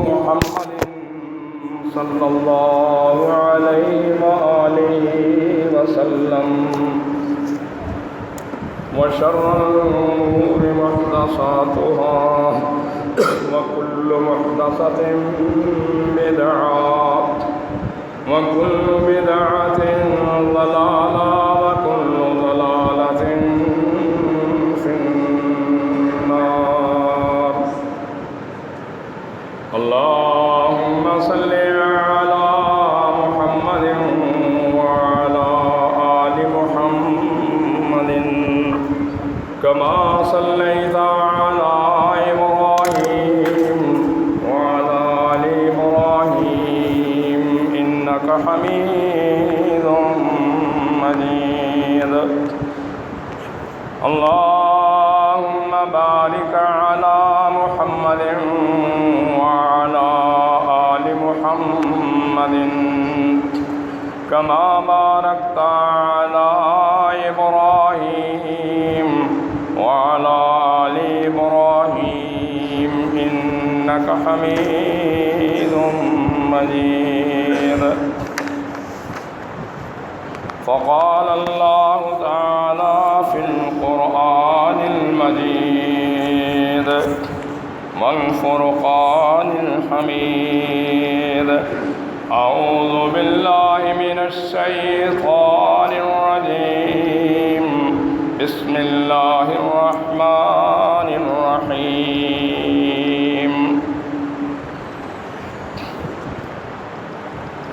محمد صلى الله عليه وآله وسلم وشر الأمور محدثاتها وكل محدثة بدعة وكل بدعة ضلالة وكل ضلالة في النار. اللهم صل على محمد وعلى آل محمد كما صليت على إبراهيم وعلى آل إبراهيم إنك حميد مجيد. اللهم بارك على محمد وعلى آل محمد كما باركت على إبراهيم وعلى آل إبراهيم إنك حميد مجيد. فقال الله تعالى في القرآن المجيد والفرقان الحميد: أعوذ بالله من الشيطان الرجيم. بسم الله الرحمن الرحيم.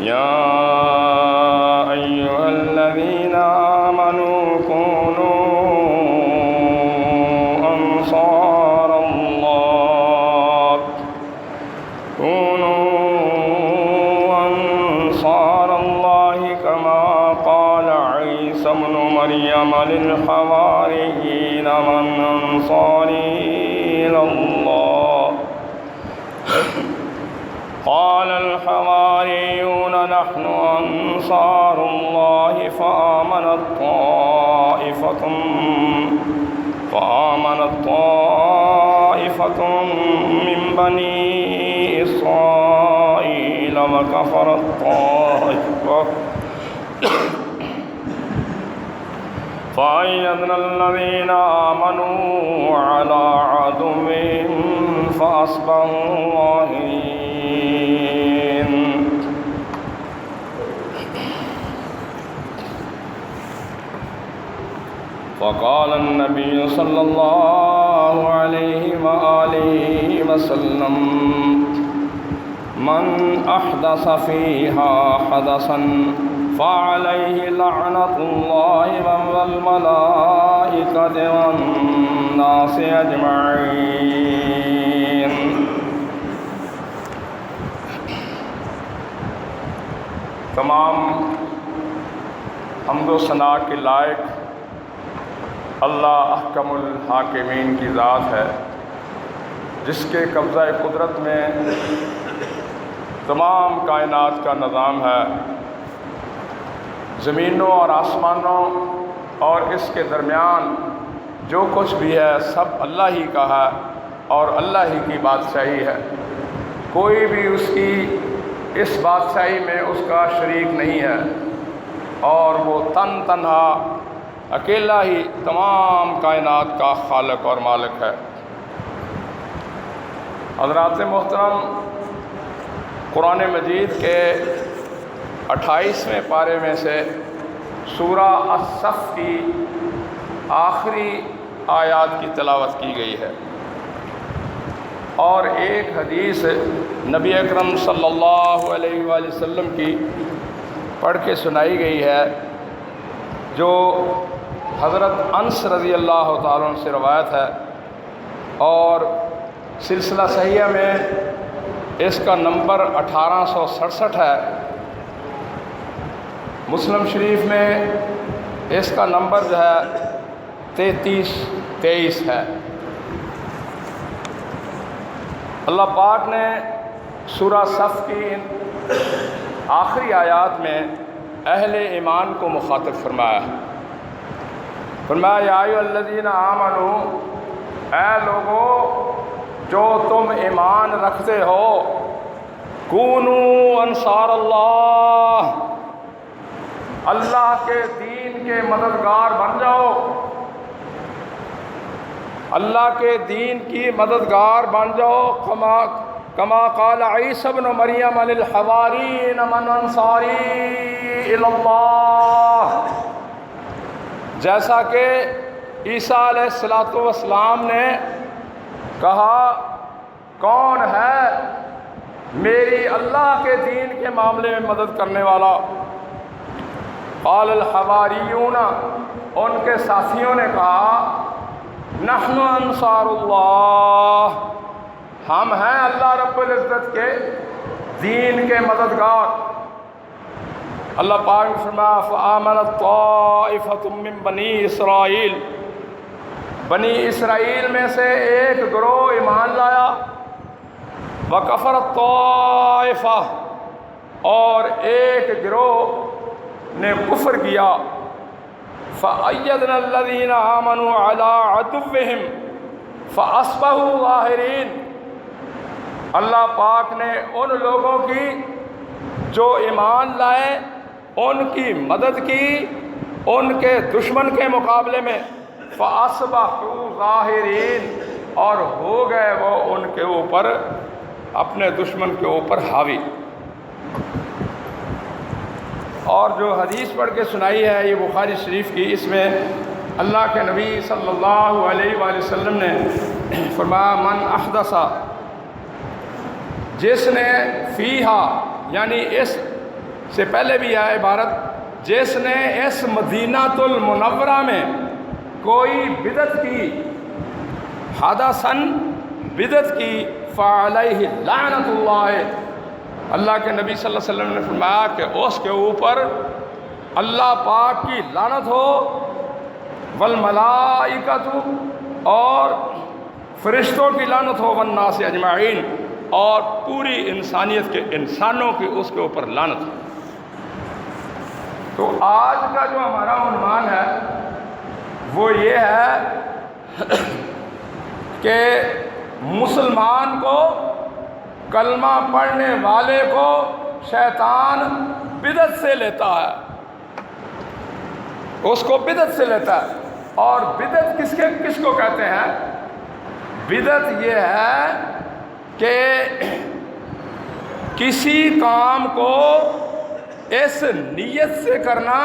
يا أيها الذين آمنوا كونوا أنصار الله كما قال عيسى ابن مريم للحواريين من أنصاري إلى الله؟ قال الحواريون نحن أنصار الله. فآمنت طائفة من بني إسرائيل وكفرت طائفة فأيدنا الذين آمنوا على عدوهم فأصبحوا ظاهرين. وقال النبي صلى الله عليه وآله وسلم: من أحدث فيها حدثا فعليه لعنة الله والملائكة والناس أجمعين. تمام حمد و ثنا کے لائق اللہ احکم الحاکمین کی ذات ہے، جس کے قبضہ قدرت میں تمام کائنات کا نظام ہے. زمینوں اور آسمانوں اور اس کے درمیان جو کچھ بھی ہے سب اللہ ہی کا ہے اور اللہ ہی کی بادشاہی ہے. کوئی بھی اس کی اس بادشاہی میں اس کا شریک نہیں ہے اور وہ تنہا اکیلا ہی تمام کائنات کا خالق اور مالک ہے. حضرات محترم، قرآن مجید کے 28ویں پارے میں سے سورہ الصف کی آخری آیات کی تلاوت کی گئی ہے اور ایک حدیث نبی اکرم صلی اللہ علیہ وآلہ وسلم کی پڑھ کے سنائی گئی ہے، جو حضرت انس رضی اللہ تعالیٰ عنہ سے روایت ہے اور سلسلہ صحیحہ میں اس کا نمبر 1867 ہے. مسلم شریف میں اس کا نمبر جو ہے 3323 ہے. اللہ پاک نے سورہ صف کی آخری آیات میں اہل ایمان کو مخاطب فرمایا. فرمایا یا ایھا الذین آمنو، اے لوگو جو تم ایمان رکھتے ہو، کونو انصار اللہ، اللہ کے دین کے مددگار بن جاؤ، اللہ کے دین کی مددگار بن جاؤ۔ کما قال عیسی ابن مریم للحوارین من انصاری الی اللہ، جیسا کہ عیسیٰ علیہ السلام نے کہا کون ہے میری اللہ کے دین کے معاملے میں مدد کرنے والا؟ قال الحواریون، ان کے ساتھیوں نے کہا نحن انصار اللہ، ہم ہیں اللہ رب العزت کے دین کے مددگار۔ اللہ پاک نے فرمایا فآمنت طائفۃ من بنی اسرائیل، بنی اسرائیل میں سے ایک گروہ ایمان لایا، وکفرت طائفہ، اور ایک گروہ نے کفر کیا، فأیدنا الذین آمنوا علی عدوہم فاصبحوا ظاہرین، اللہ پاک نے ان لوگوں کی جو ایمان لائے ان کی مدد کی ان کے دشمن کے مقابلے میں، فاصبحوا ظاہرین، اور ہو گئے وہ ان کے اوپر، اپنے دشمن کے اوپر حاوی۔ اور جو حدیث پڑھ کے سنائی ہے یہ بخاری شریف کی، اس میں اللہ کے نبی صلی اللہ علیہ وآلہ وسلم نے فرمایا من احدث، جس نے فیہا، یعنی اس سے پہلے بھی ہے عبارت، جس نے اس مدینہ المنورہ میں کوئی بدعت کی، حدثاً بدعت کی، فعلیہ لعنت اللہ، اللہ کے نبی صلی اللہ علیہ وسلم نے فرمایا کہ اس کے اوپر اللہ پاک کی لعنت ہو، والملائکۃ، اور فرشتوں کی لعنت ہو، والناس اجمعین، اور پوری انسانیت کے انسانوں کی اس کے اوپر لعنت ہو۔ تو آج کا جو ہمارا عنوان ہے وہ یہ ہے کہ مسلمان کو، کلمہ پڑھنے والے کو شیطان بدعت سے لیتا ہے، اس کو بدعت سے لیتا ہے۔ اور بدعت کس کو کہتے ہیں؟ بدعت یہ ہے کہ کسی کام کو اس نیت سے کرنا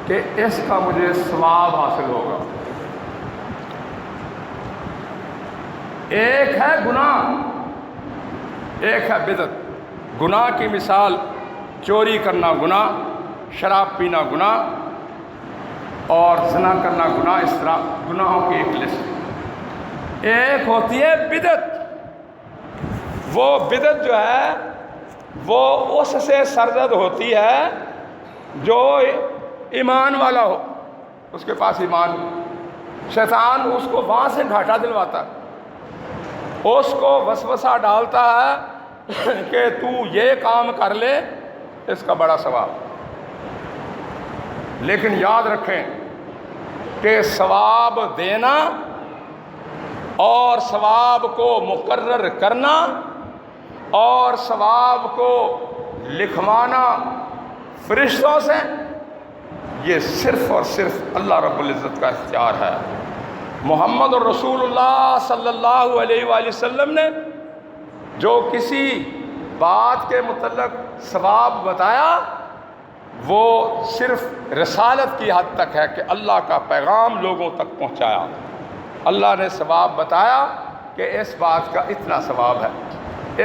کہ اس کا مجھے ثواب حاصل ہوگا۔ ایک ہے گناہ، ایک ہے بدعت۔ گناہ کی مثال چوری کرنا گناہ، شراب پینا گناہ، اور زنا کرنا گناہ، اس طرح گناہوں کی ایک لسٹ۔ ایک ہوتی ہے بدعت، وہ بدعت جو ہے وہ اس سے سرزد ہوتی ہے جو ایمان والا ہو، اس کے پاس ایمان ہو، شیطان اس کو وہاں سے گھاٹا دلواتا ہے، اس کو وسوسہ ڈالتا ہے کہ تو یہ کام کر لے، اس کا بڑا ثواب۔ لیکن یاد رکھیں کہ ثواب دینا اور ثواب کو مقرر کرنا اور ثواب کو لکھوانا فرشتوں سے، یہ صرف اور صرف اللہ رب العزت کا اختیار ہے۔ محمد الرسول اللہ صلی اللہ علیہ وآلہ وسلم نے جو کسی بات کے متعلق ثواب بتایا وہ صرف رسالت کی حد تک ہے کہ اللہ کا پیغام لوگوں تک پہنچایا۔ اللہ نے ثواب بتایا کہ اس بات کا اتنا ثواب ہے،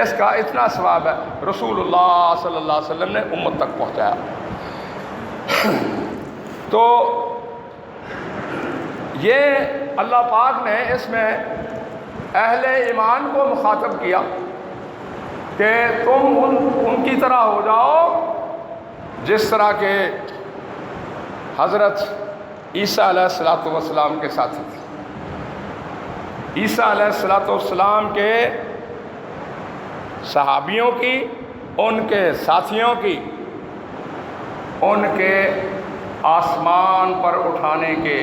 اس کا اتنا ثواب ہے، رسول اللہ صلی اللہ علیہ وسلم نے امت تک پہنچایا۔ تو یہ اللہ پاک نے اس میں اہل ایمان کو مخاطب کیا کہ تم ان کی طرح ہو جاؤ جس طرح کے حضرت عیسیٰ علیہ السلام کے ساتھی تھے۔ عیسیٰ علیہ السلام کے صحابیوں کی، ان کے ساتھیوں کی، ان کے آسمان پر اٹھانے کے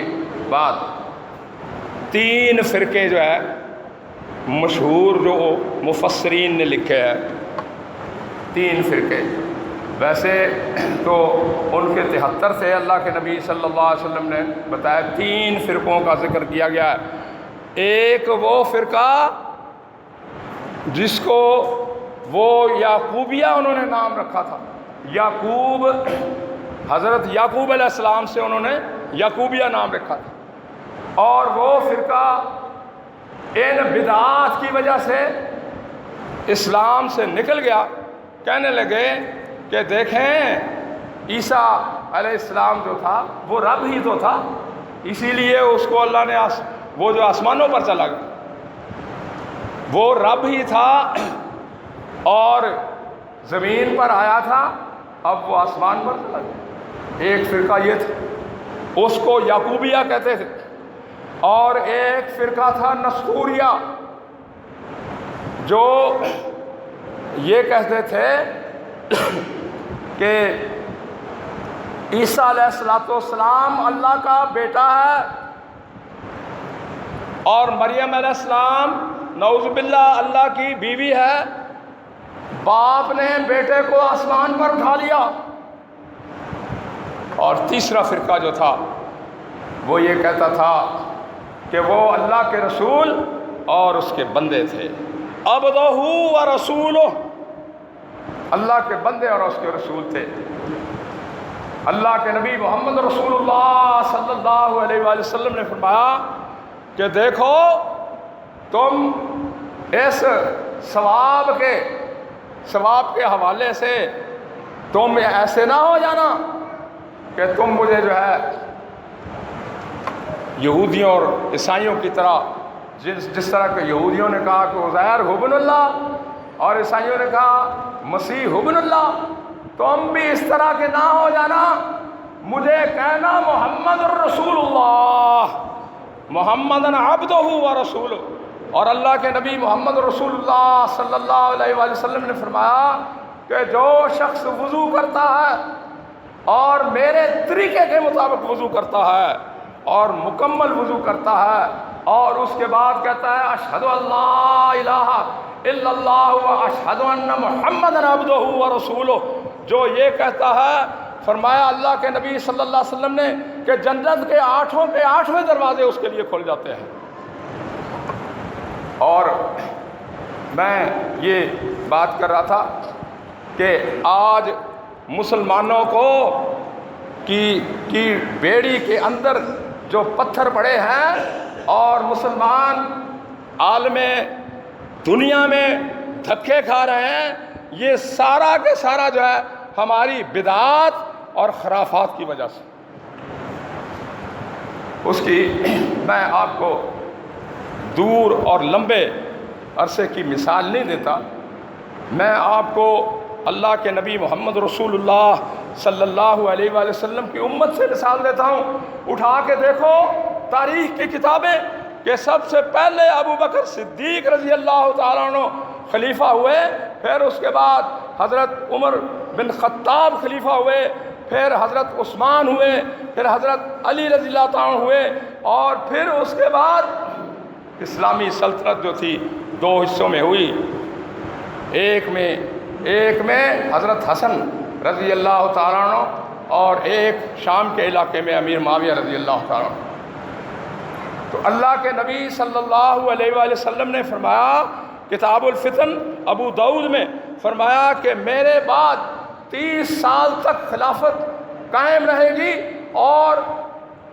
بعد 3 فرقے جو ہے مشہور جو مفسرین نے لکھے ہیں 3 فرقے، ویسے تو ان کے 73 سے اللہ کے نبی صلی اللہ علیہ وسلم نے بتایا 3 فرقوں کا ذکر کیا گیا ہے۔ ایک وہ فرقہ جس کو وہ یعقوبیہ انہوں نے نام رکھا تھا، یعقوب، حضرت یعقوب علیہ السلام سے انہوں نے یعقوبیہ نام رکھا تھا، اور وہ فرقہ ان بدعات کی وجہ سے اسلام سے نکل گیا، کہنے لگے کہ دیکھیں عیسیٰ علیہ السلام جو تھا وہ رب ہی تو تھا، اسی لیے اس کو اللہ نے وہ جو آسمانوں پر چلا گیا وہ رب ہی تھا اور زمین پر آیا تھا، اب وہ آسمان پر چلا گیا۔ ایک فرقہ یہ تھا، اس کو یعقوبیہ کہتے تھے، اور ایک فرقہ تھا نستوریہ جو یہ کہتے تھے کہ عیسیٰ علیہ السلام اللہ کا بیٹا ہے اور مریم علیہ السلام نعوذ باللہ اللہ کی بیوی ہے، باپ نے بیٹے کو آسمان پر اٹھا لیا۔ اور تیسرا فرقہ جو تھا وہ یہ کہتا تھا کہ وہ اللہ کے رسول اور اس کے بندے تھے، عبدہ و رسولہ، اللہ کے بندے اور اس کے رسول تھے۔ اللہ کے نبی محمد رسول اللہ صلی اللہ علیہ وآلہ وسلم نے فرمایا کہ دیکھو تم اس ثواب کے حوالے سے تم ایسے نہ ہو جانا کہ تم مجھے جو ہے یہودیوں اور عیسائیوں کی طرح، جس طرح کہ یہودیوں نے کہا کہ عزیر ابن اللہ اور عیسائیوں نے کہا مسیح ابن اللہ، تم بھی اس طرح کے نہ ہو جانا، مجھے کہنا محمد الرسول اللہ، محمد عبدہ و رسولہ۔ اور اللہ کے نبی محمد رسول اللہ صلی اللہ علیہ وآلہ وسلم نے فرمایا کہ جو شخص وضو کرتا ہے اور میرے طریقے کے مطابق وضو کرتا ہے اور مکمل وضو کرتا ہے اور اس کے بعد کہتا ہے اشہد ان لا الہ الا اللہ و اشہد ان محمد عبدہ و رسولہ، جو یہ کہتا ہے، فرمایا اللہ کے نبی صلی اللہ علیہ وسلم نے کہ جنت کے 8 دروازے اس کے لیے کھل جاتے ہیں۔ اور میں یہ بات کر رہا تھا کہ آج مسلمانوں کو کی بیڑی کے اندر جو پتھر پڑے ہیں اور مسلمان عالم دنیا میں دھکے کھا رہے ہیں، یہ سارا کے سارا جو ہے ہماری بدعات اور خرافات کی وجہ سے۔ اس کی میں آپ کو دور اور لمبے عرصے کی مثال نہیں دیتا، میں آپ کو اللہ کے نبی محمد رسول اللہ صلی اللہ علیہ وآلہ وسلم کی امت سے مثال دیتا ہوں۔ اٹھا کے دیکھو تاریخ کی کتابیں کہ سب سے پہلے ابو بکر صدیق رضی اللہ تعالیٰ عنہ خلیفہ ہوئے، پھر اس کے بعد حضرت عمر بن خطاب خلیفہ ہوئے، پھر حضرت عثمان ہوئے، پھر حضرت علی رضی اللہ تعالیٰ عنہ ہوئے، اور پھر اس کے بعد اسلامی سلطنت جو تھی 2 حصوں میں ہوئی۔ ایک میں حضرت حسن رضی اللہ تعالیٰ عنہ اور ایک شام کے علاقے میں امیر معاویہ رضی اللہ تعالیٰ عنہ۔ تو اللہ کے نبی صلی اللہ علیہ وآلہ وسلم نے فرمایا کتاب الفتن ابو داؤد میں فرمایا کہ میرے بعد 30 سال تک خلافت قائم رہے گی، اور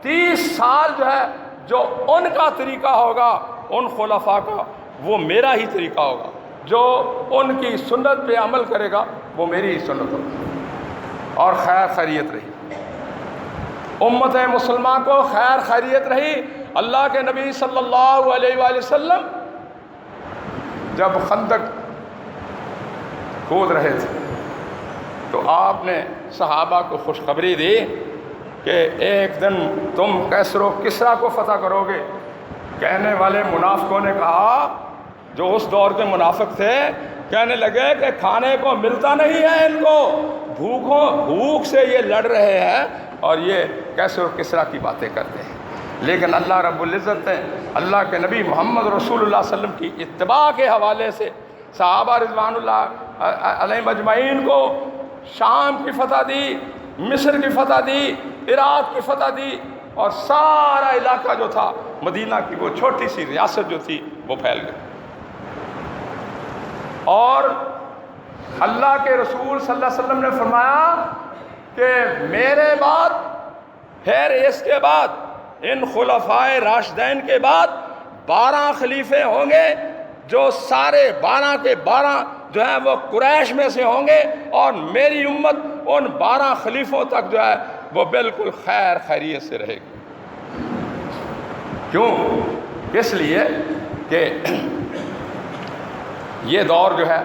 30 سال جو ہے جو ان کا طریقہ ہوگا ان خلفاء کا وہ میرا ہی طریقہ ہوگا، جو ان کی سنت پہ عمل کرے گا وہ میری ہی سنت ہوگی، اور خیر خیریت رہی، امت مسلمہ کو خیر خیریت رہی۔ اللہ کے نبی صلی اللہ علیہ وآلہ وسلم جب خندق کھود رہے تھے تو آپ نے صحابہ کو خوشخبری دی کہ ایک دن تم کیسر و کسریٰ کو فتح کرو گے۔ کہنے والے منافقوں نے کہا، جو اس دور کے منافق تھے، کہنے لگے کہ کھانے کو ملتا نہیں ہے ان کو، بھوک سے یہ لڑ رہے ہیں اور یہ کیسر و کسریٰ کی باتیں کرتے ہیں۔ لیکن اللہ رب العزت نے اللہ کے نبی محمد رسول اللہ صلی اللہ علیہ وسلم کی اتباع کے حوالے سے صحابہ رضوان اللہ علیہم اجمعین کو شام کی فتح دی، مصر کی فتح دی، عراق کی فتح دی، اور سارا علاقہ جو تھا مدینہ کی وہ چھوٹی سی ریاست جو تھی وہ پھیل گئی۔ اور اللہ کے رسول صلی اللہ علیہ وسلم نے فرمایا کہ میرے بعد، پھر اس کے بعد ان خلفائے راشدین کے بعد 12 خلیفے ہوں گے، جو سارے 12 کے 12 جو ہیں وہ قریش میں سے ہوں گے، اور میری امت ان 12 خلیفوں تک جو ہے وہ بالکل خیر خیریت سے رہے گی۔ کیوں؟ اس لیے کہ یہ دور جو ہے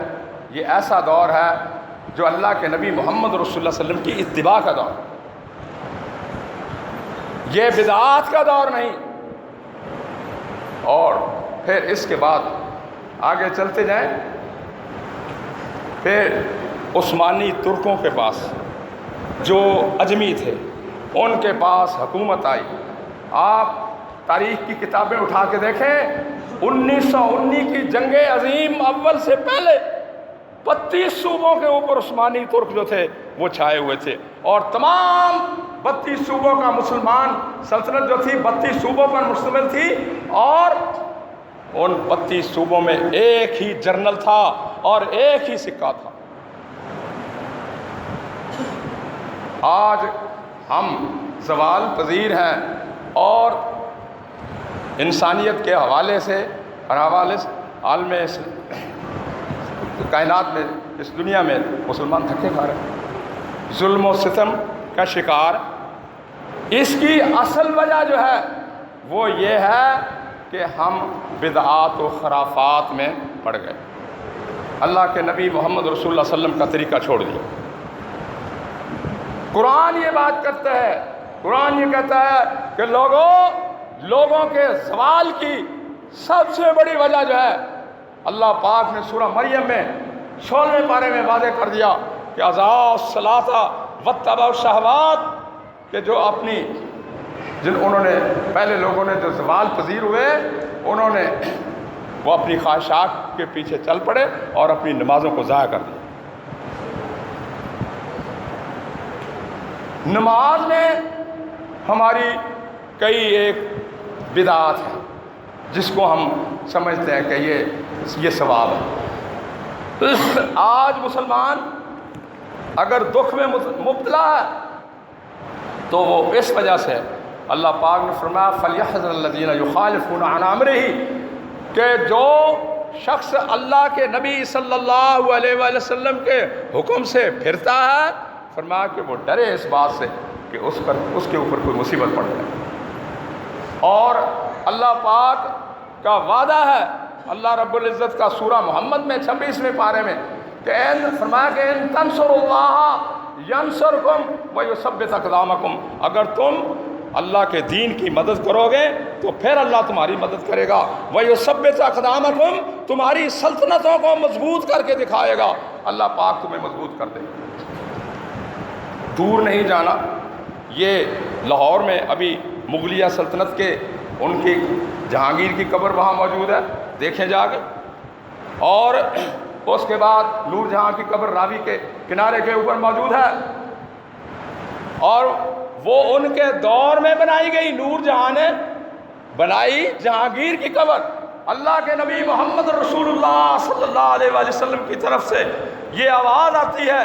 یہ ایسا دور ہے جو اللہ کے نبی محمد رسول اللہ صلی اللہ علیہ وسلم کی اتباع کا دور، یہ بدعات کا دور نہیں۔ اور پھر اس کے بعد آگے چلتے جائیں، پھر عثمانی ترکوں کے پاس جو اجمی تھے ان کے پاس حکومت آئی۔ آپ تاریخ کی کتابیں اٹھا کے دیکھیں، 1919 کی جنگ عظیم اول سے پہلے 32 صوبوں کے اوپر عثمانی ترک جو تھے وہ چھائے ہوئے تھے، اور تمام 32 صوبوں کا مسلمان سلطنت جو تھی 32 صوبوں پر مشتمل تھی، اور ان 32 صوبوں میں ایک ہی جرنل تھا اور ایک ہی سکہ تھا۔ آج ہم زوال پذیر ہیں، اور انسانیت کے حوالے سے اور حوالے سے عالم کائنات میں، اس دنیا میں مسلمان دھکے کھا رہے ہیں، ظلم و ستم کا شکار۔ اس کی اصل وجہ جو ہے وہ یہ ہے کہ ہم بدعات و خرافات میں پڑ گئے، اللہ کے نبی محمد رسول اللہ صلی اللہ علیہ وسلم کا طریقہ چھوڑ دیا۔ قرآن یہ بات کرتا ہے، قرآن یہ کہتا ہے کہ لوگوں کے زوال کی سب سے بڑی وجہ جو ہے، اللہ پاک نے سورہ مریم میں 16ویں پارے میں واضح کر دیا کہ اضاعوا الصلاۃ واتبعوا الشہوات، کہ جو انہوں نے پہلے لوگوں نے جو زوال پذیر ہوئے، انہوں نے وہ اپنی خواہشات کے پیچھے چل پڑے اور اپنی نمازوں کو ضائع کر دیا۔ نماز میں ہماری کئی ایک بدعات ہیں جس کو ہم سمجھتے ہیں کہ یہ ثواب ہے۔ آج مسلمان اگر دکھ میں مبتلا ہے تو وہ اس وجہ سے، اللہ پاک نے فرمایا فَلْيَحْذَرِ الَّذِينَ يُخَالِفُونَ عَنْ أَمْرِهِ، کہ جو شخص اللہ کے نبی صلی اللہ علیہ وآلہ وسلم کے حکم سے پھرتا ہے، فرمایا کہ وہ ڈرے اس بات سے کہ اس کے اوپر کوئی مصیبت پڑ جائے۔ اور اللہ پاک کا وعدہ ہے، اللہ رب العزت کا سورہ محمد میں 26ویں پارے میں، کہ فرمایا کہ ان تنصروا اللہ ینصرکم ویثبت اقدامکم، اگر تم اللہ کے دین کی مدد کرو گے تو پھر اللہ تمہاری مدد کرے گا، ویثبت اقدامکم، تمہاری سلطنتوں کو مضبوط کر کے دکھائے گا، اللہ پاک تمہیں مضبوط کر دے گا۔ دور نہیں جانا، یہ لاہور میں ابھی مغلیہ سلطنت کے ان کی جہانگیر کی قبر وہاں موجود ہے، دیکھیں جا کے، اور اس کے بعد نور جہاں کی قبر راوی کے کنارے کے اوپر موجود ہے، اور وہ ان کے دور میں بنائی گئی، نور جہاں نے بنائی جہانگیر کی قبر۔ اللہ کے نبی محمد رسول اللہ صلی اللہ علیہ وآلہ وسلم کی طرف سے یہ آواز آتی ہے،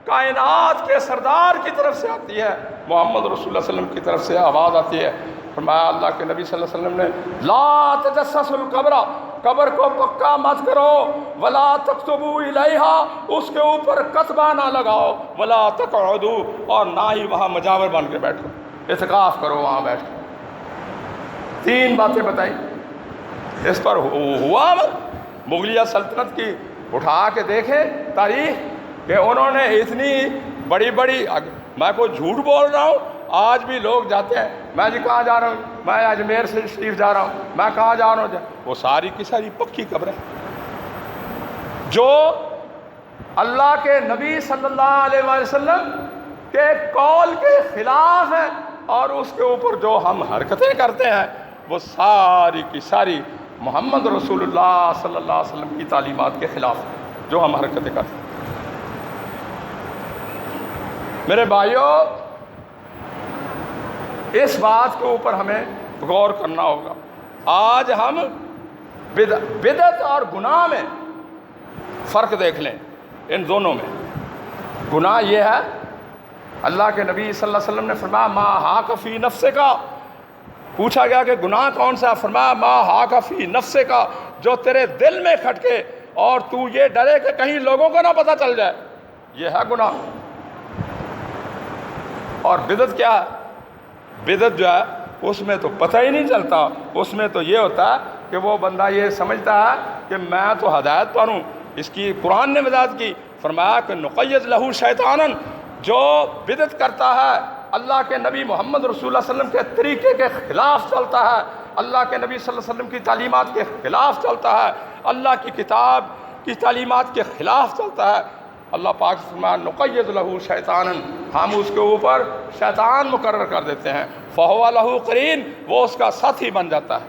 کائنات کے سردار کی طرف سے آتی ہے، محمد رسول اللہ صلی اللہ علیہ وسلم کی طرف سے آواز آتی ہے، فرمایا اللہ کے نبی صلی اللہ علیہ وسلم نے لا تجسسوا القبر، قبر کو پکا مت کرو، ولا تکتبوا الیہا، اس کے اوپر کتبہ نہ لگاؤ، ولا تقعدوا، اور نہ ہی وہاں مجاور بن کے بیٹھو، اعتکاف کرو وہاں بیٹھ کے۔ 3 باتیں بتائی، اس پر ہوا مغلیہ سلطنت کی اٹھا کے دیکھیں تاریخ، کہ انہوں نے اتنی بڑی میں کوئی جھوٹ بول رہا ہوں، آج بھی لوگ جاتے ہیں، میں جی کہاں جا رہا ہوں، میں اجمیر شریف جا رہا ہوں، میں کہاں جا رہا ہوں، وہ ساری کی ساری پکی قبریں جو اللہ کے نبی صلی اللہ علیہ وآلہ وسلم کے قول کے خلاف ہیں، اور اس کے اوپر جو ہم حرکتیں کرتے ہیں وہ ساری کی ساری محمد رسول اللہ صلی اللہ علیہ وسلم کی تعلیمات کے خلاف جو ہم حرکتیں کرتے ہیں۔ میرے بھائیوں، اس بات کے اوپر ہمیں غور کرنا ہوگا۔ آج ہم بدعت اور گناہ میں فرق دیکھ لیں۔ ان دونوں میں گناہ یہ ہے، اللہ کے نبی صلی اللہ علیہ وسلم نے فرمایا ما حاک فی نفس کا، پوچھا گیا کہ گناہ کون سا؟ فرمایا ما حاک فی نفس کا، جو تیرے دل میں کھٹکے اور تو یہ ڈرے کہ کہیں لوگوں کو نہ پتہ چل جائے، یہ ہے گناہ۔ اور بدعت کیا ہے؟ بدعت جو ہے اس میں تو پتہ ہی نہیں چلتا، اس میں تو یہ ہوتا ہے کہ وہ بندہ یہ سمجھتا ہے کہ میں تو ہدایت پر ہوں۔ اس کی قرآن نے وضاحت کی، فرمایا کہ نقید لہو شیطانا، جو بدعت کرتا ہے اللہ کے نبی محمد رسول اللہ صلی اللہ علیہ وسلم کے طریقے کے خلاف چلتا ہے، اللہ کے نبی صلی اللہ علیہ وسلم کی تعلیمات کے خلاف چلتا ہے، اللہ کی کتاب کی تعلیمات کے خلاف چلتا ہے، اللہ پاک فرمایا نقید لہو شیطانا، ہم اس کے اوپر شیطان مقرر کر دیتے ہیں، فہو لہو قرین، وہ اس کا ساتھی بن جاتا ہے۔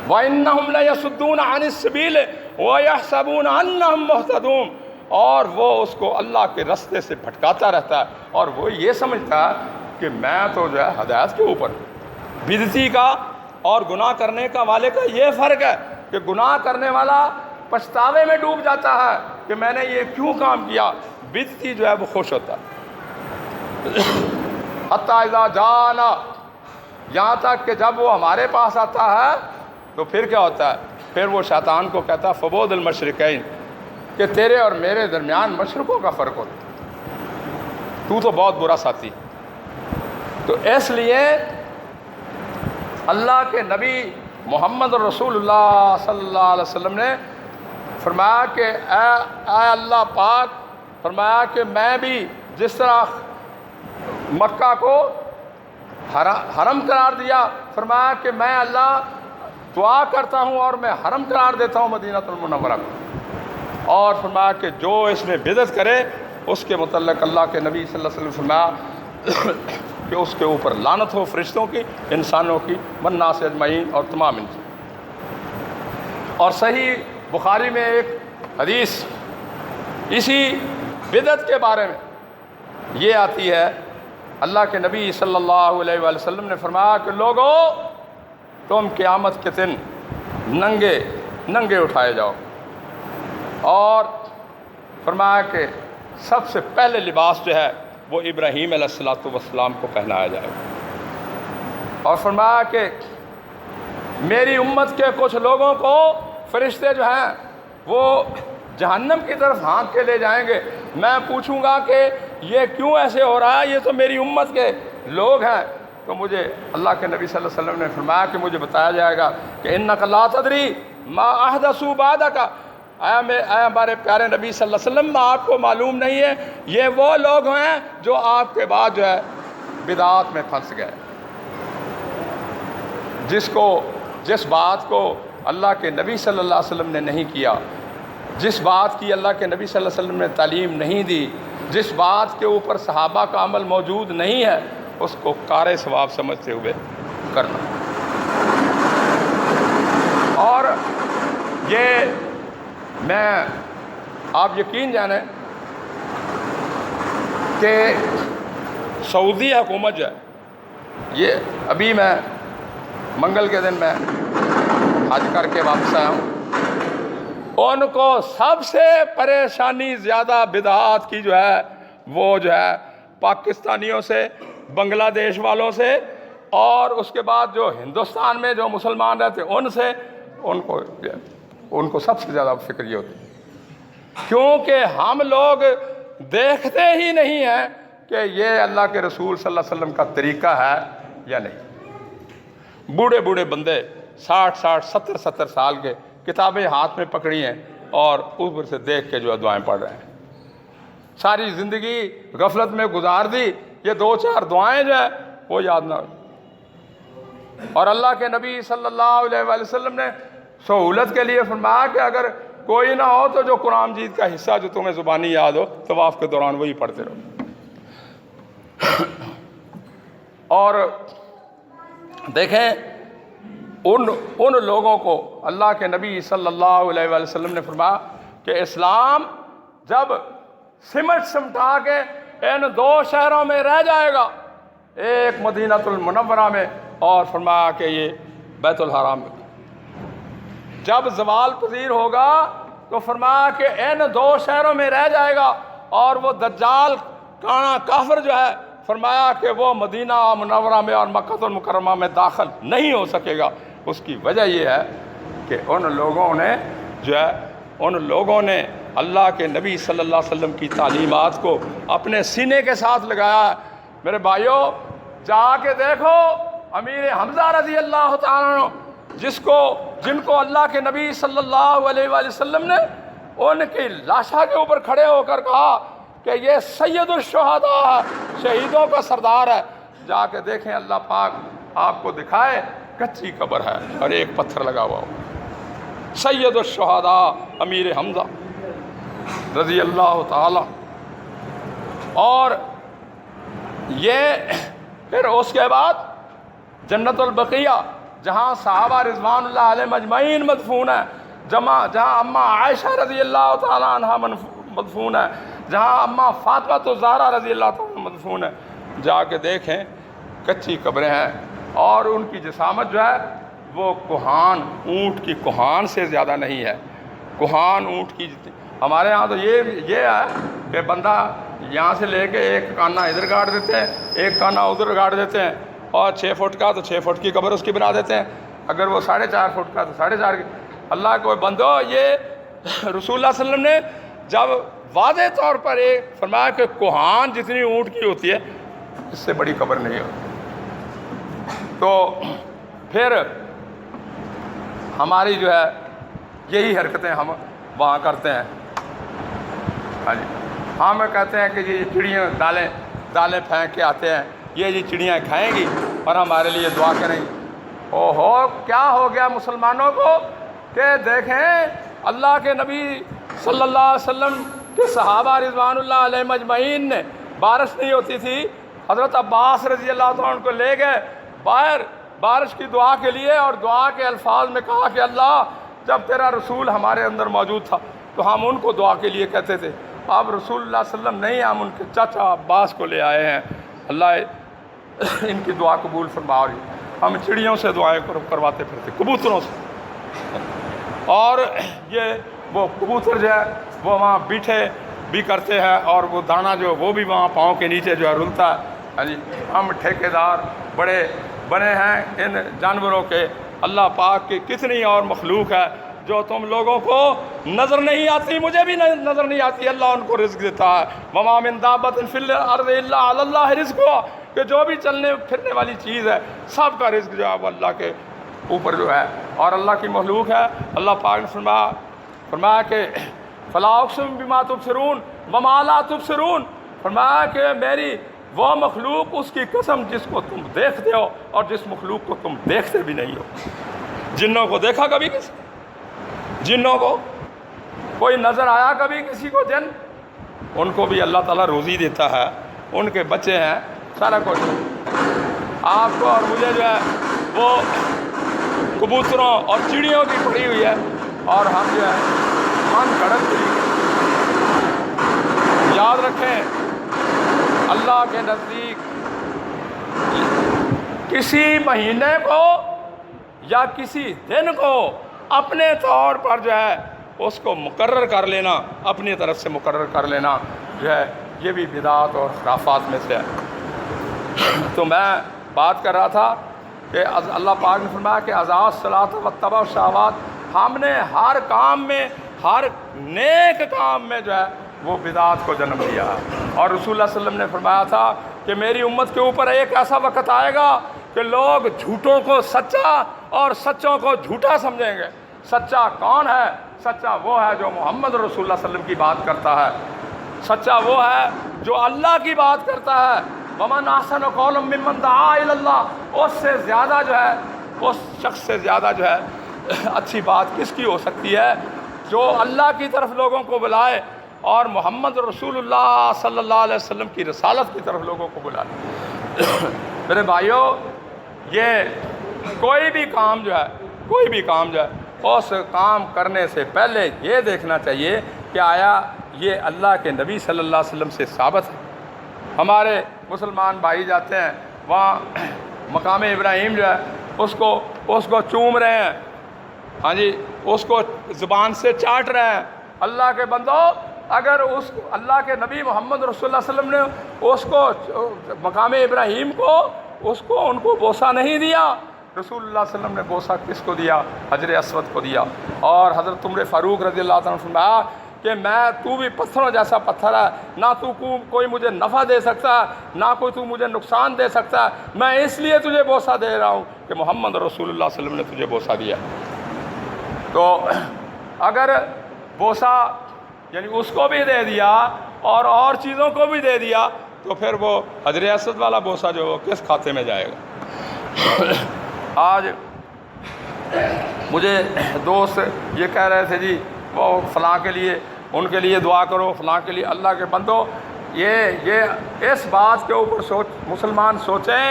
وَإِنَّهُمْ لَيَصُدُّونَ عَنِ السَّبِيلِ وَيَحْسَبُونَ أَنَّهُمْ مُهْتَدُونَ، اور وہ اس کو اللہ کے رستے سے بھٹکاتا رہتا ہے اور وہ یہ سمجھتا ہے کہ میں تو جو ہے ہدایت کے اوپر۔ بدعتی کا اور گناہ کرنے کا والے کا یہ فرق ہے کہ گناہ کرنے والا پچھتاوے میں ڈوب جاتا ہے کہ میں نے یہ کیوں کام کیا، بدعتی جو ہے وہ خوش ہوتا ہے۔ حتیٰ اذا جانا، یہاں تک کہ جب وہ ہمارے پاس آتا ہے تو پھر کیا ہوتا ہے؟ پھر وہ شیطان کو کہتا ہے فبعد المشرقین، کہ تیرے اور میرے درمیان مشرقوں کا فرق ہوتا ہے، تو بہت برا ساتھی۔ تو اس لیے اللہ کے نبی محمد رسول اللہ صلی اللہ علیہ وسلم نے فرمایا کہ اے اللہ پاک، فرمایا کہ میں بھی جس طرح مکہ کو حرم قرار دیا، فرمایا کہ میں اللہ دعا کرتا ہوں اور میں حرم قرار دیتا ہوں مدینہ المنورہ کو، اور فرمایا کہ جو اس میں بدعت کرے اس کے متعلق اللہ کے نبی صلی اللہ علیہ وسلم فرمایا کہ اس کے اوپر لعنت ہو، فرشتوں کی، انسانوں کی، والناس اجمعین، اور تمام انسان۔ اور صحیح بخاری میں ایک حدیث اسی بدعت کے بارے میں یہ آتی ہے، اللہ کے نبی صلی اللہ علیہ وآلہ وسلم نے فرمایا کہ لوگو تم قیامت کے دن ننگے اٹھائے جاؤ، اور فرمایا کہ سب سے پہلے لباس جو ہے وہ ابراہیم علیہ السلام کو پہنایا جائے گا، اور فرمایا کہ میری امت کے کچھ لوگوں کو فرشتے جو ہیں وہ جہنم کی طرف ہانک کے لے جائیں گے، میں پوچھوں گا کہ یہ کیوں ایسے ہو رہا ہے، یہ تو میری امت کے لوگ ہیں، تو مجھے اللہ کے نبی صلی اللہ علیہ وسلم نے فرمایا کہ مجھے بتایا جائے گا کہ انک لا تدری ما احدثوا بعدک، اے ہمارے پیارے نبی صلی اللہ علیہ وسلم، آپ کو معلوم نہیں ہے یہ وہ لوگ ہیں جو آپ کے بعد جو ہے بدعات میں پھنس گئے، جس بات کو اللہ کے نبی صلی اللہ علیہ وسلم نے نہیں کیا، جس بات کی اللہ کے نبی صلی اللہ علیہ وسلم نے تعلیم نہیں دی، جس بات کے اوپر صحابہ کا عمل موجود نہیں ہے، اس کو کار ثواب سمجھتے ہوئے کرنا۔ اور یہ میں آپ یقین جانیں کہ سعودی حکومت جو ہے، یہ ابھی میں منگل کے دن میں حج کر کے واپس آیا ہوں، ان کو سب سے پریشانی زیادہ بدعات کی جو ہے وہ جو ہے پاکستانیوں سے، بنگلہ دیش والوں سے، اور اس کے بعد جو ہندوستان میں جو مسلمان رہتے ان سے، ان کو سب سے زیادہ فکر یہ ہوتی ہے، کیونکہ ہم لوگ دیکھتے ہی نہیں ہیں کہ یہ اللہ کے رسول صلی اللہ علیہ وسلم کا طریقہ ہے یا نہیں۔ بوڑھے بوڑھے بندے 60 70 سال کے کتابیں ہاتھ میں پکڑی ہیں اور اوپر سے دیکھ کے جو دعائیں پڑھ رہے ہیں، ساری زندگی غفلت میں گزار دی، یہ 2-4 دعائیں جو ہے وہ یاد نہ ہوئی۔ اور اللہ کے نبی صلی اللہ علیہ وآلہ وسلم نے سہولت کے لیے فرمایا کہ اگر کوئی نہ ہو تو جو قرآن مجید کا حصہ جو تمہیں زبانی یاد ہو طواف کے دوران وہی پڑھتے رہو۔ اور دیکھیں ان لوگوں کو اللہ کے نبی صلی اللہ علیہ وآلہ وسلم نے فرمایا کہ اسلام جب سمٹ سمٹا کے ان دو شہروں میں رہ جائے گا، ایک مدینہ المنورہ میں اور فرمایا کہ یہ بیت الحرام میں، جب زوال پذیر ہوگا تو فرمایا کہ ان دو شہروں میں رہ جائے گا، اور وہ دجال کانا کافر جو ہے فرمایا کہ وہ مدینہ منورہ میں اور مکہ المکرمہ میں داخل نہیں ہو سکے گا۔ اس کی وجہ یہ ہے کہ ان لوگوں نے اللہ کے نبی صلی اللہ علیہ وسلم کی تعلیمات کو اپنے سینے کے ساتھ لگایا ہے۔ میرے بھائیوں، جا کے دیکھو امیر حمزہ رضی اللہ تعالیٰ عنہ، جن کو اللہ کے نبی صلی اللہ علیہ وآلہ وسلم نے ان کی لاشا کے اوپر کھڑے ہو کر کہا کہ یہ سید الشہداء ہے، شہیدوں کا سردار ہے۔ جا کے دیکھیں، اللہ پاک آپ کو دکھائے کچی قبر ہے اور ایک پتھر لگا ہوا ہو، سید الشہداء امیر حمزہ رضی اللہ تعالی۔ اور یہ پھر اس کے بعد جنت البقیہ، جہاں صحابہ رضوان اللہ علیہ مجمعین مدفون ہیں، جہاں اماں عائشہ رضی اللہ تعالیٰ عنہ مدفون ہے، جہاں اماں فاطمہ الزہرا رضی اللہ تعالیٰ عنہ مدفون ہے، جا کے دیکھیں کچی قبریں ہیں، اور ان کی جسامت جو ہے وہ کوہان، اونٹ کی کوہان سے زیادہ نہیں ہے۔ کوہان اونٹ کی ہمارے ہاں تو یہ ہے کہ بندہ یہاں سے لے کے ایک کانا ادھر گاڑ دیتے ہیں، ایک کانا ادھر گاڑ دیتے ہیں، اور 6 فٹ کا تو 6 فٹ کی قبر اس کی بنا دیتے ہیں، اگر وہ 4.5 فٹ کا تو 4.5 کی۔ اللہ کو بندو، یہ رسول اللہ صلی اللہ علیہ وسلم نے جب واضح طور پر ایک فرمایا کہ کوہان جتنی اونٹ کی ہوتی ہے اس سے بڑی قبر نہیں ہوتی۔ تو پھر ہماری جو ہے یہی حرکتیں ہم وہاں کرتے ہیں۔ ہاں جی، ہم کہتے ہیں کہ یہ چڑیاں دالیں پھینک کے آتے ہیں، یہ چڑیاں کھائیں گی اور ہمارے لیے دعا کریں گی۔ اوہو، کیا ہو گیا مسلمانوں کو کہ دیکھیں اللہ کے نبی صلی اللہ علیہ وسلم کے صحابہ رضوان اللہ علیہ مجمعین نے، بارش نہیں ہوتی تھی، حضرت عباس رضی اللہ عنہ کو لے گئے باہر بارش کی دعا کے لیے، اور دعا کے الفاظ میں کہا کہ اللہ، جب تیرا رسول ہمارے اندر موجود تھا تو ہم ان کو دعا کے لیے کہتے تھے، اب رسول اللہ صلی اللہ علیہ وسلم نہیں، ہم ان کے چاچا عباس کو لے آئے ہیں، اللہ ان کی دعا قبول فرما رہی۔ ہم چڑیوں سے دعائیں کرواتے پھرتے، کبوتروں سے، اور یہ وہ کبوتر جو ہے وہ وہاں بیٹھے بھی کرتے ہیں، اور وہ دانہ جو وہ بھی وہاں پاؤں کے نیچے جو ہے رلتا ہے۔ ہاں جی، ہم ٹھیکیدار بڑے بنے ہیں ان جانوروں کے۔ اللہ پاک کی کتنی اور مخلوق ہے جو تم لوگوں کو نظر نہیں آتی، مجھے بھی نظر نہیں آتی، اللہ ان کو رزق دیتا ہے۔ وَمَا مِن دَابَّةٍ فِي الْأَرْضِ إِلَّا عَلَى اللَّهِ رِزْقُهَا، کہ جو بھی چلنے پھرنے والی چیز ہے سب کا رزق جو ہے وہ اللہ کے اوپر جو ہے، اور اللہ کی مخلوق ہے۔ اللہ پاک نے فرمایا کہ فَلَا أُقْسِمُ بِمَا تُبْصِرُونَ وَمَا لَا تُبْصِرُونَ، فرمایا کہ میری وہ مخلوق، اس کی قسم جس کو تم دیکھتے ہو اور جس مخلوق کو تم دیکھتے بھی نہیں ہو۔ جنوں کو دیکھا کبھی کسی؟ جنوں کو کوئی نظر آیا کبھی کسی کو جن؟ ان کو بھی اللہ تعالیٰ روزی دیتا ہے، ان کے بچے ہیں، سارا کچھ۔ آپ کو اور مجھے جو ہے وہ کبوتروں اور چڑیوں کی پڑی ہوئی ہے، اور ہم جو ہے من گھڑت یاد رکھیں اللہ کے نزدیک کسی مہینے کو یا کسی دن کو اپنے طور پر جو ہے اس کو مقرر کر لینا، اپنی طرف سے مقرر کر لینا جو ہے یہ بھی بدعات اور خرافات میں سے ہے۔ تو میں بات کر رہا تھا کہ اللہ پاک نے فرمایا کہ اضاعوا الصلاۃ واتبعوا الشہوات، ہم نے ہر کام میں، ہر نیک کام میں جو ہے وہ بدعات کو جنم دیا ہے۔ اور رسول اللہ صلی اللہ علیہ وسلم نے فرمایا تھا کہ میری امت کے اوپر ایک ایسا وقت آئے گا کہ لوگ جھوٹوں کو سچا اور سچوں کو جھوٹا سمجھیں گے۔ سچا کون ہے؟ سچا وہ ہے جو محمد رسول اللہ صلی اللہ علیہ وسلم کی بات کرتا ہے، سچا وہ ہے جو اللہ کی بات کرتا ہے۔ وَمَنْ أَحْسَنُ قَوْلًا مِّمَّنْ دَعَا إِلَى اللَّهِ، اس سے زیادہ جو ہے، اس شخص سے زیادہ جو ہے اچھی بات کس کی ہو سکتی ہے جو اللہ کی طرف لوگوں کو بلائے اور محمد رسول اللہ صلی اللہ علیہ وسلم کی رسالت کی طرف لوگوں کو بلائے۔ میرے بھائیوں، یہ کوئی بھی کام جو ہے اس کام کرنے سے پہلے یہ دیکھنا چاہیے کہ آیا یہ اللہ کے نبی صلی اللہ علیہ وسلم سے ثابت ہے۔ ہمارے مسلمان بھائی جاتے ہیں وہاں مقام ابراہیم جو ہے اس کو چوم رہے ہیں، ہاں جی، اس کو زبان سے چاٹ رہے ہیں۔ اللہ کے بندو، اگر اللہ کے نبی محمد رسول اللہ علیہ وسلم نے اس کو مقام ابراہیم کو ان کو بوسہ نہیں دیا، رسول اللہ صلی اللہ علیہ وسلم نے بوسہ کس کو دیا؟ حجر اسود کو دیا۔ اور حضرت عمر فاروق رضی اللہ عنہ نے فرمایا کہ تو بھی پتھروں جیسا پتھر ہے، نہ کوئی مجھے نفع دے سکتا ہے، نہ کوئی مجھے نقصان دے سکتا ہے، میں اس لیے تجھے بوسہ دے رہا ہوں کہ محمد رسول اللہ صلی اللہ علیہ وسلم نے تجھے بوسہ دیا۔ تو اگر بوسہ یعنی اس کو بھی دے دیا اور چیزوں کو بھی دے دیا تو پھر وہ حجر اسود والا بوسہ جو کس کھاتے میں جائے گا؟ آج مجھے دوست یہ کہہ رہے تھے جی وہ فلاں کے لیے ان کے لیے دعا کرو، فلاں کے لیے۔ اللہ کے بندو، یہ اس بات کے اوپر مسلمان سوچیں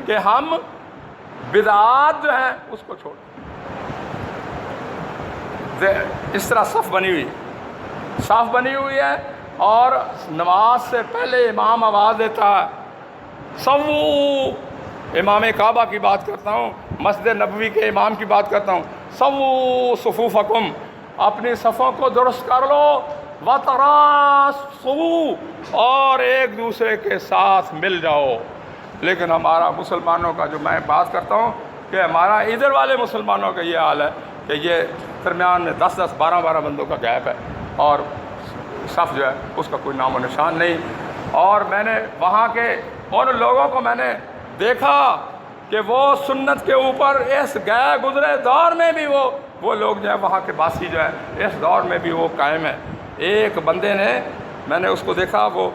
کہ ہم بدعات جو ہیں اس کو چھوڑیں۔ اس طرح صف بنی ہوئی ہے اور نماز سے پہلے امام آواز دیتا ہے، سوو، امام کعبہ کی بات کرتا ہوں، مسجد نبوی کے امام کی بات کرتا ہوں، سوو صفوفکم، اپنی صفوں کو درست کر لو، وتراصوا، اور ایک دوسرے کے ساتھ مل جاؤ۔ لیکن ہمارا مسلمانوں کا جو میں بات کرتا ہوں کہ ہمارا ادھر والے مسلمانوں کا یہ حال ہے کہ یہ درمیان میں 10 12 بندوں کا گیپ ہے اور صف جو ہے اس کا کوئی نام و نشان نہیں۔ اور میں نے وہاں کے ان لوگوں کو میں نے دیکھا کہ وہ سنت کے اوپر اس گئے گزرے دور میں بھی وہ لوگ جو ہے وہاں کے باسی جو ہے اس دور میں بھی وہ قائم ہے۔ ایک بندے نے، میں نے اس کو دیکھا، وہ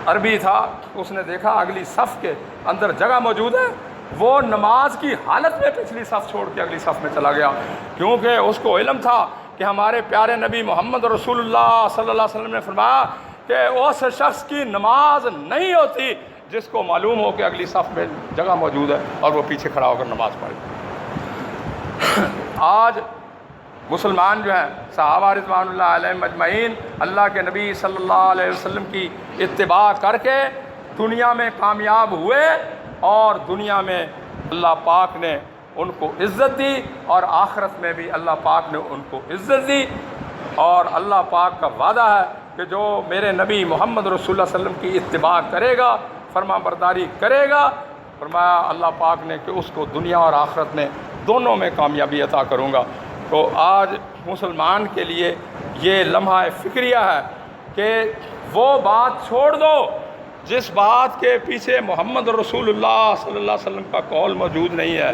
عربی تھا، اس نے دیکھا اگلی صف کے اندر جگہ موجود ہے، وہ نماز کی حالت میں پچھلی صف چھوڑ کے اگلی صف میں چلا گیا، کیونکہ اس کو علم تھا کہ ہمارے پیارے نبی محمد رسول اللہ صلی اللہ علیہ وسلم نے فرمایا کہ اس شخص کی نماز نہیں ہوتی جس کو معلوم ہو کہ اگلی صف میں جگہ موجود ہے اور وہ پیچھے کھڑا ہو کر نماز پڑھے۔ آج مسلمان جو ہیں صحابہ رضوان اللہ علیہم اجمعین اللہ کے نبی صلی اللہ علیہ وسلم کی اتباع کر کے دنیا میں کامیاب ہوئے اور دنیا میں اللہ پاک نے ان کو عزت دی اور آخرت میں بھی اللہ پاک نے ان کو عزت دی۔ اور اللہ پاک کا وعدہ ہے کہ جو میرے نبی محمد رسول اللہ صلی اللہ علیہ وسلم کی اتباع کرے گا، فرما برداری کرے گا، فرمایا اللہ پاک نے کہ اس کو دنیا اور آخرت میں دونوں میں کامیابی عطا کروں گا۔ تو آج مسلمان کے لیے یہ لمحہ فکریہ ہے کہ وہ بات چھوڑ دو جس بات کے پیچھے محمد رسول اللہ صلی اللہ علیہ وسلم کا قول موجود نہیں ہے۔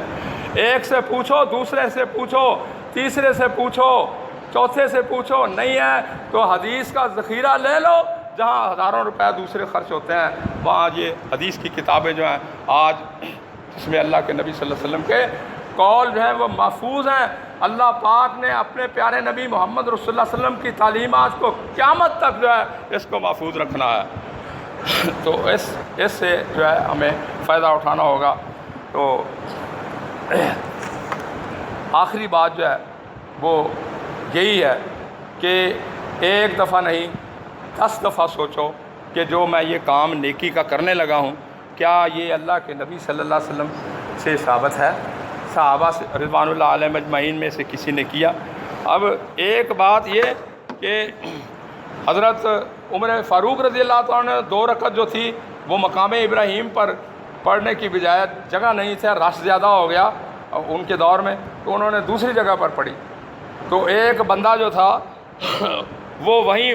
ایک سے پوچھو، دوسرے سے پوچھو، تیسرے سے پوچھو، چوتھے سے پوچھو، نہیں ہے تو حدیث کا ذخیرہ لے لو، جہاں ہزاروں روپے دوسرے خرچ ہوتے ہیں وہاں یہ حدیث کی کتابیں جو ہیں آج جس میں اللہ کے نبی صلی اللہ علیہ وسلم کے قول جو ہیں وہ محفوظ ہیں۔ اللہ پاک نے اپنے پیارے نبی محمد رسول اللہ علیہ وسلم کی تعلیمات کو قیامت تک جو ہے اس کو محفوظ رکھنا ہے۔ تو اس سے جو ہے ہمیں فائدہ اٹھانا ہوگا۔ تو آخری بات جو ہے وہ یہی ہے کہ ایک دفعہ نہیں 10 دفعہ سوچو کہ جو میں یہ کام نیکی کا کرنے لگا ہوں کیا یہ اللہ کے نبی صلی اللہ علیہ وسلم سے ثابت ہے، صحابہ رضوان اللہ علیہ مجمعین میں سے کسی نے کیا۔ اب ایک بات یہ کہ حضرت عمر فاروق رضی اللہ عنہ نے 2 رکعت جو تھی وہ مقام ابراہیم پر پڑھنے کی بجائے، جگہ نہیں تھا، رش زیادہ ہو گیا ان کے دور میں، تو انہوں نے دوسری جگہ پر پڑھی۔ تو ایک بندہ جو تھا وہ وہیں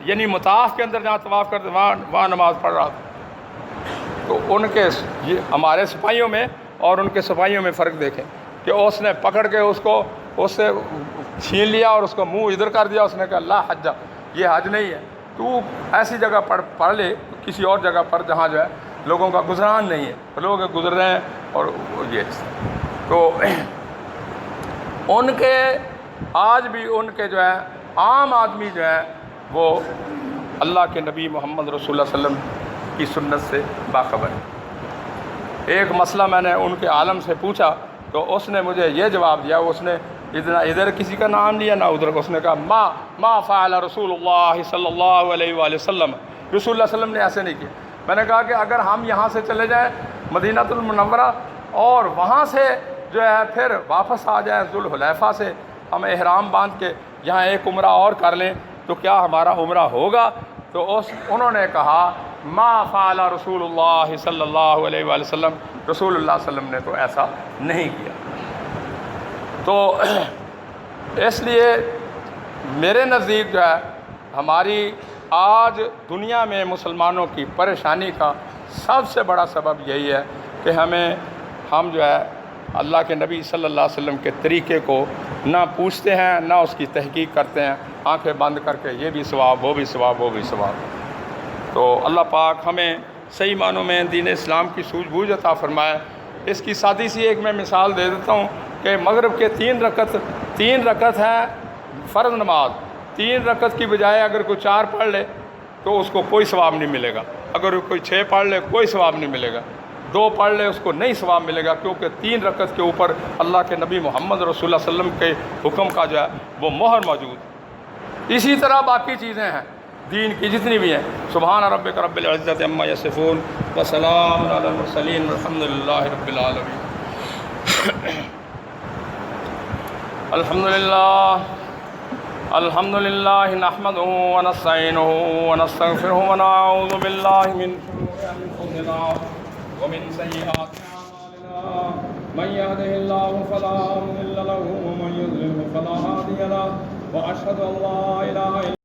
یعنی مطاف کے اندر جہاں طواف کرتے وہاں نماز پڑھ رہا تھا۔ تو ان کے ہمارے سپاہیوں میں اور ان کے سپاہیوں میں فرق دیکھیں کہ اس نے پکڑ کے اس سے چھین لیا اور اس کو منہ ادھر کر دیا، اس نے کہا لا حج، یہ حج نہیں ہے، تو ایسی جگہ پڑھ لے کسی اور جگہ پر جہاں جو ہے لوگوں کا گزران نہیں ہے، لوگ گزر رہے ہیں۔ اور یہ تو ان کے آج بھی ان کے جو ہے عام آدمی جو ہے وہ اللہ کے نبی محمد رسول اللہ صلی اللہ علیہ وسلم کی سنت سے باخبر ہے۔ ایک مسئلہ میں نے ان کے عالم سے پوچھا تو اس نے مجھے یہ جواب دیا، اس نے ادھر کسی کا نام لیا نہ ادھر، اس نے کہا ما فعل رسول اللہ صلی اللہ علیہ وآلہ وسلم، رسول اللہ صلی اللہ علیہ وسلم نے ایسے نہیں کیا۔ میں نے کہا کہ اگر ہم یہاں سے چلے جائیں مدینہ المنورہ اور وہاں سے جو ہے پھر واپس آ جائیں ذوالحلیفہ سے، ہم احرام باندھ کے یہاں ایک عمرہ اور کر لیں تو کیا ہمارا عمرہ ہوگا؟ تو انہوں نے کہا ما فعل رسول اللہ صلی اللہ علیہ وآلہ وسلم، رسول اللہ صلی اللہ علیہ وسلم نے تو ایسا نہیں کیا۔ تو اس لیے میرے نزدیک جو ہے ہماری آج دنیا میں مسلمانوں کی پریشانی کا سب سے بڑا سبب یہی ہے کہ ہم جو ہے اللہ کے نبی صلی اللہ علیہ وسلم کے طریقے کو نہ پوچھتے ہیں، نہ اس کی تحقیق کرتے ہیں، آنکھیں بند کر کے یہ بھی ثواب، وہ بھی ثواب، وہ بھی ثواب۔ تو اللہ پاک ہمیں صحیح معنوں میں دین اسلام کی سوجھ بوجھ عطا فرمائے۔ اس کی سادی سی ایک میں مثال دے دیتا ہوں کہ مغرب کے تین رکعت ہیں فرض نماز، 3 رکعت کی بجائے اگر کوئی 4 پڑھ لے تو اس کو کوئی ثواب نہیں ملے گا، اگر کوئی 6 پڑھ لے کوئی ثواب نہیں ملے گا، 2 پڑھ لے اس کو نہیں ثواب ملے گا، کیونکہ 3 رکعت کے اوپر اللہ کے نبی محمد رسول اللہ صلی اللہ علیہ وسلم کے حکم کا جو ہے وہ مہر موجود۔ اسی طرح باقی چیزیں ہیں دین کی جتنی بھی ہیں۔ سبحان ربک رب العزت عما یصفون وسلام علی المرسلین والحمد للہ رب العالمین۔ الحمد للہ نحمدہ ونستعینہ ونستغفرہ ونعوذ باللہ من شرور انفسنا ومن سیئات اعمالنا، من يهده الله فلا مضل له ومن يضلل فلا هادي له، واشهد ان لا اله الا